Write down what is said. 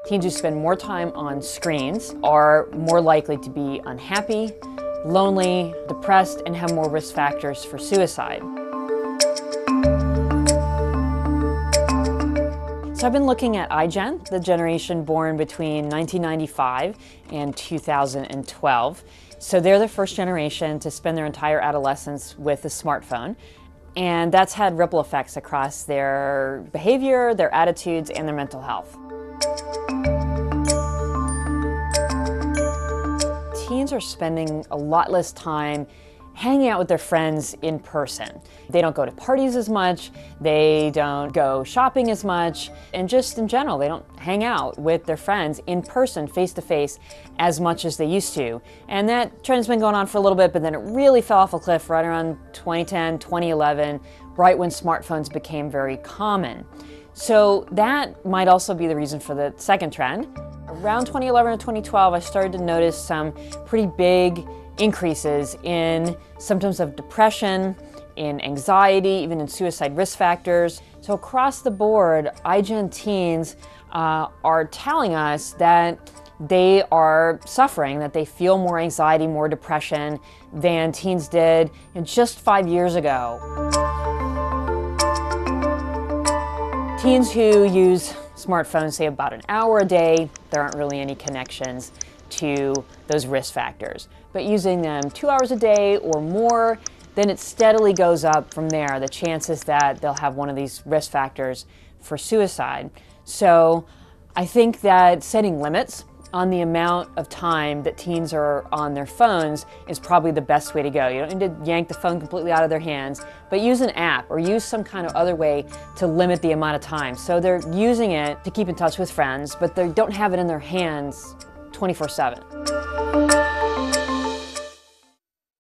Teens who spend more time on screens are more likely to be unhappy, lonely, depressed, and have more risk factors for suicide. So I've been looking at iGen, the generation born between 1995 and 2012. So they're the first generation to spend their entire adolescence with a smartphone. And that's had ripple effects across their behavior, their attitudes, and their mental health. Teens are spending a lot less time hanging out with their friends in person. They don't go to parties as much, they don't go shopping as much, and just in general, they don't hang out with their friends in person, face to face, as much as they used to. And that trend's been going on for a little bit, but then it really fell off a cliff right around 2010, 2011, right when smartphones became very common. So that might also be the reason for the second trend. Around 2011 and 2012, I started to notice some pretty big increases in symptoms of depression, in anxiety, even in suicide risk factors. So across the board, iGen teens are telling us that they are suffering, that they feel more anxiety, more depression than teens did just 5 years ago. Teens who use smartphones say about an hour a day, there aren't really any connections to those risk factors. But using them 2 hours a day or more, then it steadily goes up from there, the chances that they'll have one of these risk factors for suicide. So I think that setting limits on the amount of time that teens are on their phones is probably the best way to go. You don't need to yank the phone completely out of their hands, but use an app or use some kind of other way to limit the amount of time. So they're using it to keep in touch with friends, but they don't have it in their hands 24/7.